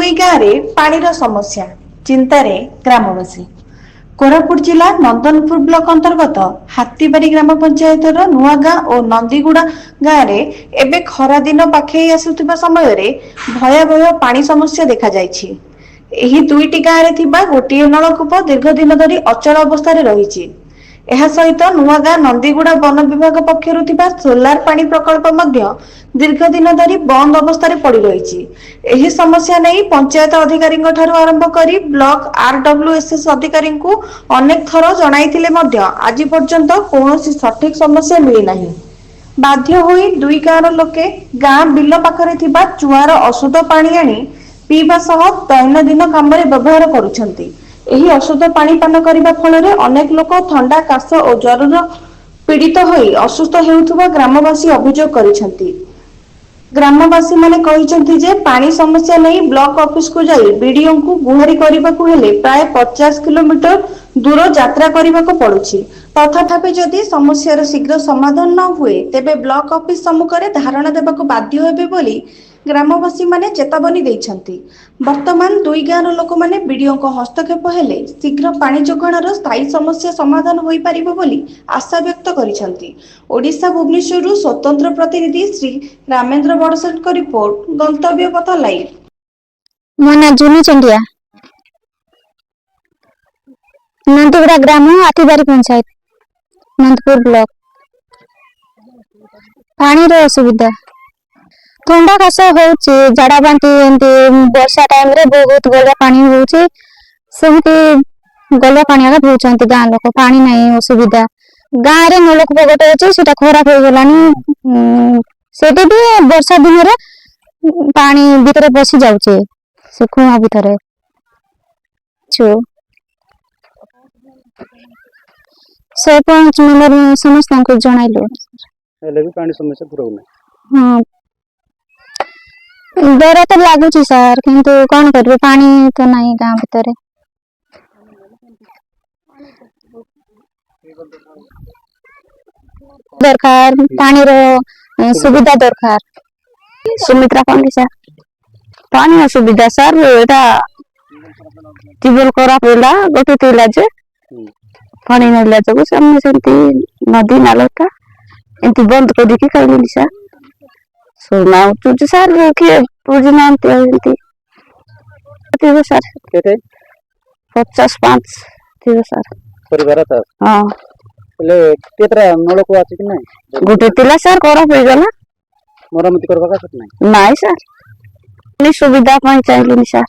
दुई गाँव में पानी समस्या चिंतारे ग्रामवासी। कोरापुट जिला नंदनपुर ब्लॉक अंतर्गत हाथीबारी ग्राम पंचायत नुआगाँ और नंदीगुड़ा गाँव में एबे खरा दिन पाखे आसुथिबा समय रे भयावह पानी समस्या देखा जायछि। एही दुईटी गाँव रे थिबा गोटिए नलकूप दीर्घ दिन धरी अचल अवस्था रही। यह सहित नुआगाँ नंदीगुड़ा वन विभाग पक्षरु थिबा सोलार पानी प्रकल्प मध्य दीर्घ दिन धरी बंद अवस्था पड़ी रही। एही समस्या नहीं पंचायत अधिकारी आरंभ करी ब्लॉक RWSS अधिकारी अनेक थर जणाइथिले मध्य आज पर्यंत कौनसी सठिक समस्या मिली नहीं। बाध्य होई दुई गाँवर लोके गाँ बिल पाखरे थिबा चुआर अशुद्ध पानी आनी पीवा सह दैनंदिन काम व्यवहार करुछंती। एही अशुद्ध पानी पान करिबा फଳରେ अनेक लोक थंडा काश और ज्वर पीड़ित होई असुस्थ हेउथुबा ग्रामवासी अभियोग करिसंती। ग्रामवासी माने कहिसंती जे पानी समस्या नहीं ब्लॉक ऑफिस को जाई बीडीओ को गुहारी करबाकू हेले प्राय 50 किलोमीटर दूर यात्रा करबाकू पड़ुछि। तथापि जदि समस्यार शीघ्र समाधान न हुए तेबे ब्लॉक ऑफिस सम्मुखरे धारणा देबाकू बाध्य हेबे बोली ग्रामवासी माने चेतावनी दैछंती। वर्तमान दुई गाँवर लोक माने बीडीओ को हस्तक्षेप हेले शीघ्र पानी जोगाणर स्थायी समस्या समाधान होई परिबो बोली आशा व्यक्त करिसंती। ओडिशा भुवनेश्वर स्वतंत्र प्रतिनिधि श्री रामेंद्र बड़सेठ को रिपोर्ट गंतव्य पथ लाइव। मोना जुनी चंडिया नंदीगुड़ा ग्राम हाथीबारी पंचायत नंदपुर ब्लॉक। पानी रो असुविधा ठंडा काश होउची झाड़ा बांती एंती वर्षा टाइम रे बहुत गला पानी होउची सेमती गला पानी आगा पिउचंती गाँ लोक पानी नहीं असुविधा। गाँ रे नलकूप गोटे अछि सेटा खराब हो गलानी सेठी भी वर्षा दिन रे पानी भीतर पसी जाउचे से कुआ भीतर छु से पंच नंबर समस्त को जणाइलो हेले भी पानी समस्या पूरा नै। हां डर तो लागुची सर किंतु कौन करबे पानी तो नहीं गाँ भीतर दरकार पानी रो सुविधा दरकार। सुमित्रा पानी सर पानी असुविधा सर एटा टिबल करा पड़ा गोटे तिला जे पानी नला जगो सामने सेंती नदी नालता एंती बंद कर दी के खाइली सर सोना तुझ सर के तुझ नाम ते एंती ते सर केते 55 ते सर परिवार त हां ले केतरा नलको आछि कि नै गोटे तिला सर करा पे गला मरम्मत करबा का नै नहीं सर नि सुविधा पई चाहिए सर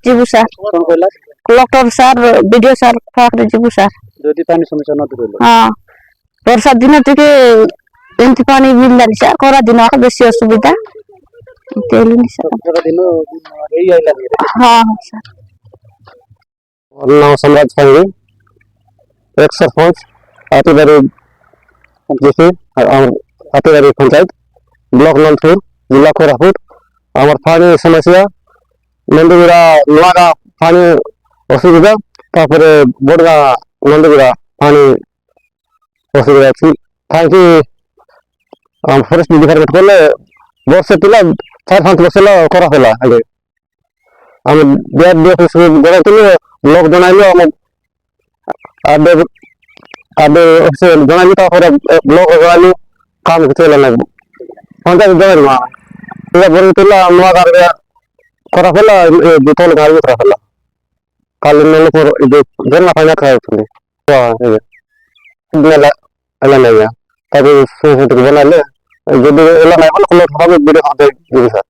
जीवु सर कोन कहला कलेक्टर सर वीडियो सर फाक जीवु सर जदि पानी समस्या न दूर हां वर्षा दिन टिके एंती पानी मिलला सर करा दिन बेसी असुविधा तेलिनी सर पूरा दिन एई आइला हां सर। नाम सम्राट सांगी एक सरपंच हाथीबारी जीसी और हाथीबारी पंचायत ब्लॉक नंदपुर जिला कोरापुट। आमर पानी समस्या नंदीगुड़ा नुआगा पानी असुविधा तापर बड़गा नंदीगुड़ा पानी असुविधा अछि काहे हम फॉरेस्ट डिपार्टमेंट कोले वर्ष पिला 4-5 वर्ष ला करा होला आगे हम बिया ऑफिस गरा तले लोक जणाइलो हम आबे ऑफिस जणाइलो तापर ब्लॉक गरालो काम चला ना पंचायत जणा ये बरे तला नुआ गार करा होला दुतल गार करा होला काल नल पर जन्ना फाइना खाय छले तो ये अला नहीं तब से बनाले जदि एला नहीं बोल कलेक्टर भाग वीडियो दे सर।